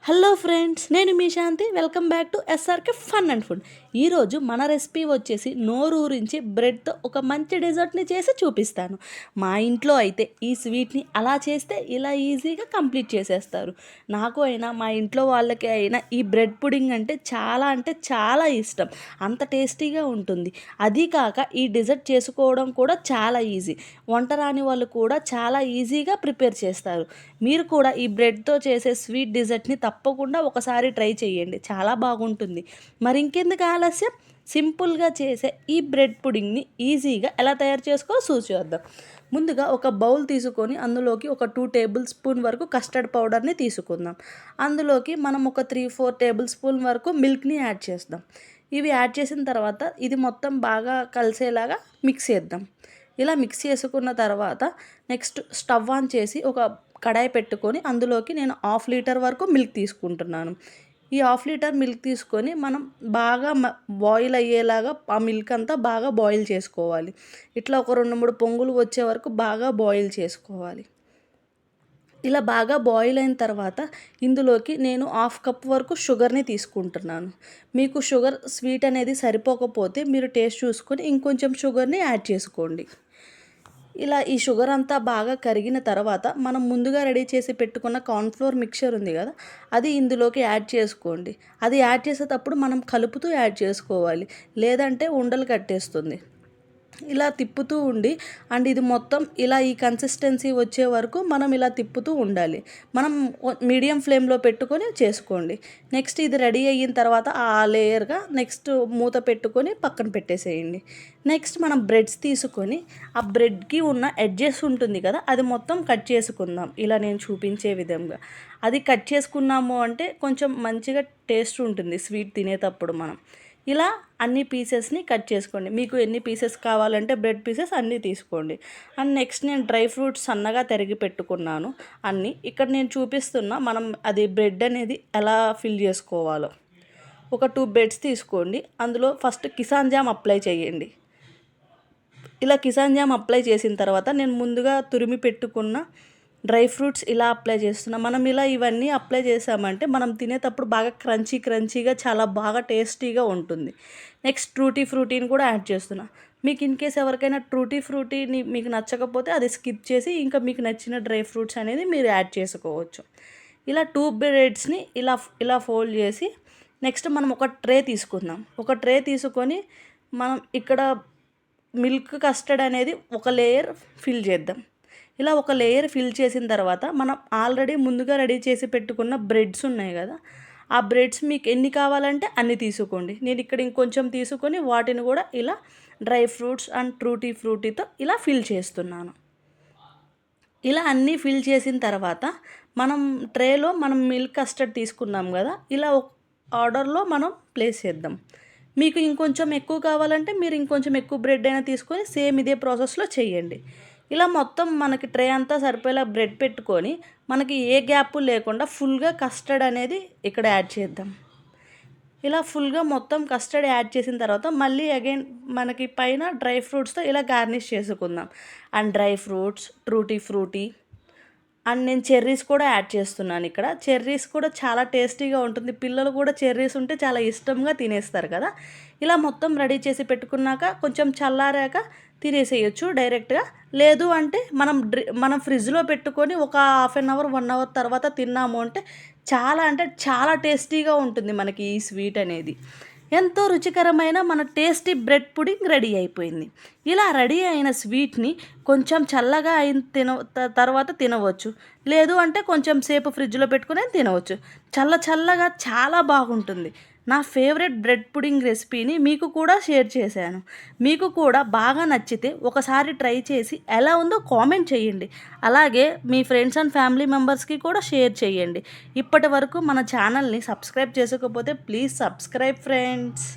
Hello friends, నేను మీ Shanti. Welcome back to SRK fun and food. ఈరోజు మన రెసిపీ వచ్చేసి నోరూరించి బ్రెడ్తో ఒక మంచి డెజర్ట్ని చేసి చూపిస్తాను. మా ఇంట్లో అయితే ఈ స్వీట్ని అలా చేస్తే ఇలా ఈజీగా కంప్లీట్ చేసేస్తారు. నాకు అయినా మా ఇంట్లో వాళ్ళకి అయినా ఈ బ్రెడ్ పుడింగ్ అంటే చాలా ఇష్టం. అంత టేస్టీగా ఉంటుంది. అది కాక ఈ డెజర్ట్ చేసుకోవడం కూడా చాలా ఈజీ. వంట రాని వాళ్ళు కూడా చాలా ఈజీగా ప్రిపేర్ చేస్తారు. మీరు కూడా ఈ బ్రెడ్తో చేసే స్వీట్ డెజర్ట్ని తప్పకుండా ఒకసారి ట్రై చేయండి. చాలా బాగుంటుంది. మరి ఇంకెందుకు ఆలస్యం, సింపుల్గా చేసే ఈ బ్రెడ్ పుడింగ్ని ఈజీగా ఎలా తయారు చేసుకోవాలో చూద్దాం. ముందుగా ఒక బౌల్ తీసుకొని అందులోకి ఒక 2 టేబుల్ స్పూన్ వరకు కస్టర్డ్ పౌడర్ని తీసుకుందాం. అందులోకి మనం ఒక 3-4 టేబుల్ స్పూన్ వరకు మిల్క్ని యాడ్ చేద్దాం. ఇవి యాడ్ చేసిన తర్వాత ఇది మొత్తం బాగా కలిసేలాగా మిక్స్ చేద్దాం. ఇలా మిక్స్ చేసుకున్న తర్వాత నెక్స్ట్ స్టవ్ ఆన్ చేసి ఒక కడాయి పెట్టుకొని అందులోకి నేను 1/2 లీటర్ వరకు మిల్క్ తీసుకుంటున్నాను. ఈ 1/2 లీటర్ మిల్క్ తీసుకొని మనం బాగా బాయిల్ అయ్యేలాగా ఆ మిల్క్ అంతా బాగా బాయిల్ చేసుకోవాలి. ఇట్లా ఒక 2-3 పొంగులు వచ్చే వరకు బాగా బాయిల్ చేసుకోవాలి. ఇలా బాగా బాయిల్ అయిన తర్వాత ఇందులోకి నేను 1/2 కప్ వరకు షుగర్ని తీసుకుంటున్నాను. మీకు షుగర్ స్వీట్ అనేది సరిపోకపోతే మీరు టేస్ట్ చూసుకొని ఇంకొంచెం షుగర్ని యాడ్ చేసుకోండి. ఇలా ఈ షుగర్ అంతా బాగా కరిగిన తర్వాత మనం ముందుగా రెడీ చేసి పెట్టుకున్న కార్న్‌ఫ్లోర్ మిక్చర్ ఉంది కదా, అది ఇందులోకి యాడ్ చేసుకోండి. అది యాడ్ చేసేటప్పుడు మనం కలుపుతూ యాడ్ చేసుకోవాలి, లేదంటే ఉండలు కట్టేస్తుంది. ఇలా తిప్పుతూ ఉండి ఇది మొత్తం ఇలా ఈ కన్సిస్టెన్సీ వచ్చే వరకు మనం ఇలా తిప్పుతూ ఉండాలి. మనం మీడియం ఫ్లేమ్లో పెట్టుకొని చేసుకోండి. నెక్స్ట్ ఇది రెడీ అయిన తర్వాత ఆ లేయర్గా నెక్స్ట్ మూత పెట్టుకొని పక్కన పెట్టేసేయండి. నెక్స్ట్ మనం బ్రెడ్స్ తీసుకొని ఆ బ్రెడ్కి ఉన్న ఎడ్జెస్ ఉంటుంది కదా, అది మొత్తం కట్ చేసుకుందాం. ఇలా నేను చూపించే విధంగా అది కట్ చేసుకున్నాము అంటే కొంచెం మంచిగా టేస్ట్ ఉంటుంది స్వీట్ తినేటప్పుడు. మనం ఇలా అన్ని పీసెస్ని కట్ చేసుకోండి. మీకు ఎన్ని పీసెస్ కావాలంటే బ్రెడ్ పీసెస్ అన్నీ తీసుకోండి. నెక్స్ట్ నేను డ్రై ఫ్రూట్స్ సన్నగా తరిగి పెట్టుకున్నాను అన్నీ. ఇక్కడ నేను చూపిస్తున్నా మనం అది బ్రెడ్ అనేది ఎలా ఫిల్ చేసుకోవాలో. ఒక 2 బ్రెడ్స్ తీసుకోండి. అందులో ఫస్ట్ కిసాన్ జామ్ అప్లై చేయండి. ఇలా కిసాన్ జామ్ అప్లై చేసిన తర్వాత నేను ముందుగా తురిమి పెట్టుకున్న డ్రై ఫ్రూట్స్ ఇలా అప్లై చేస్తున్నాం. మనం ఇలా ఇవన్నీ అప్లై చేసామంటే మనం తినేటప్పుడు బాగా క్రంచీగా చాలా బాగా టేస్టీగా ఉంటుంది. నెక్స్ట్ ట్రూటీ ఫ్రూటీని కూడా యాడ్ చేస్తున్నా. మీకు ఇన్ కేస్ ఎవరికైనా ట్రూటీ ఫ్రూటీని మీకు నచ్చకపోతే అది స్కిప్ చేసి ఇంకా మీకు నచ్చిన డ్రై ఫ్రూట్స్ అనేది మీరు యాడ్ చేసుకోవచ్చు. ఇలా 2 బ్రెడ్స్ని ఇలా ఫోల్డ్ చేసి నెక్స్ట్ మనం ఒక ట్రే తీసుకుందాం. ఒక ట్రే తీసుకొని మనం ఇక్కడ మిల్క్ కస్టర్డ్ అనేది ఒక లేయర్ ఫిల్ చేద్దాం. ఇలా ఒక లేయర్ ఫిల్ చేసిన తర్వాత మనం ఆల్రెడీ ముందుగా రెడీ చేసి పెట్టుకున్న బ్రెడ్స్ ఉన్నాయి కదా, ఆ బ్రెడ్స్ మీకు ఎన్ని కావాలంటే అన్ని తీసుకోండి. నేను ఇక్కడ ఇంకొంచెం తీసుకొని వాటిని కూడా ఇలా డ్రై ఫ్రూట్స్ అండ్ ట్రూటీ ఫ్రూటీతో ఇలా ఫిల్ చేస్తున్నాను. ఇలా అన్నీ ఫిల్ చేసిన తర్వాత మనం ట్రేలో మనం మిల్క్ కస్టర్డ్ తీసుకున్నాం కదా, ఇలా ఆర్డర్లో మనం ప్లేస్ చేద్దాం. మీకు ఇంకొంచెం ఎక్కువ కావాలంటే మీరు ఇంకొంచెం ఎక్కువ బ్రెడ్ అయినా తీసుకొని సేమ్ ఇదే ప్రాసెస్లో చేయండి. ఇలా మొత్తం మనకి ట్రే అంతా సరిపోయేలా బ్రెడ్ పెట్టుకొని మనకి ఏ గ్యాప్ లేకుండా ఫుల్గా కస్టర్డ్ అనేది ఇక్కడ యాడ్ చేద్దాం. ఇలా ఫుల్గా మొత్తం కస్టర్డ్ యాడ్ చేసిన తర్వాత మళ్ళీ అగైన్ మనకి పైన డ్రై ఫ్రూట్స్తో ఇలా గార్నిష్ చేసుకుందాం. డ్రై ఫ్రూట్స్, ట్రూటీ ఫ్రూటీ నేను చెర్రీస్ కూడా యాడ్ చేస్తున్నాను. ఇక్కడ చెర్రీస్ కూడా చాలా టేస్టీగా ఉంటుంది. పిల్లలు కూడా చెర్రీస్ ఉంటే చాలా ఇష్టంగా తినేస్తారు కదా. ఇలా మొత్తం రెడీ చేసి పెట్టుకున్నాక కొంచెం చల్లారాక తినేసేయచ్చు డైరెక్ట్గా. లేదు అంటే మనం ఫ్రిడ్జ్లో పెట్టుకొని ఒక 1/2 అవర్ 1 అవర్ తర్వాత తిన్నాము అంటే చాలా టేస్టీగా ఉంటుంది మనకి ఈ స్వీట్ అనేది. ఎంతో రుచికరమైన మన టేస్టీ బ్రెడ్ పుడింగ్ రెడీ అయిపోయింది. ఇలా రెడీ అయిన స్వీట్ని కొంచెం చల్లగా అయిన తర్వాత తినవచ్చు. లేదు అంటే కొంచెం సేపు ఫ్రిడ్జ్లో పెట్టుకుని తినవచ్చు. చల్లగా చాలా బాగుంటుంది. నా ఫేవరెట్ బ్రెడ్ పుడింగ్ రెసిపీని మీకు కూడా షేర్ చేశాను. మీకు కూడా బాగా నచ్చితే ఒకసారి ట్రై చేసి ఎలా ఉందో కామెంట్ చేయండి. అలాగే మీ ఫ్రెండ్స్ అండ్ ఫ్యామిలీ మెంబర్స్కి కూడా షేర్ చేయండి. ఇప్పటి వరకు మన ఛానల్ని సబ్స్క్రైబ్ చేసుకోకపోతే ప్లీజ్ సబ్స్క్రైబ్ ఫ్రెండ్స్.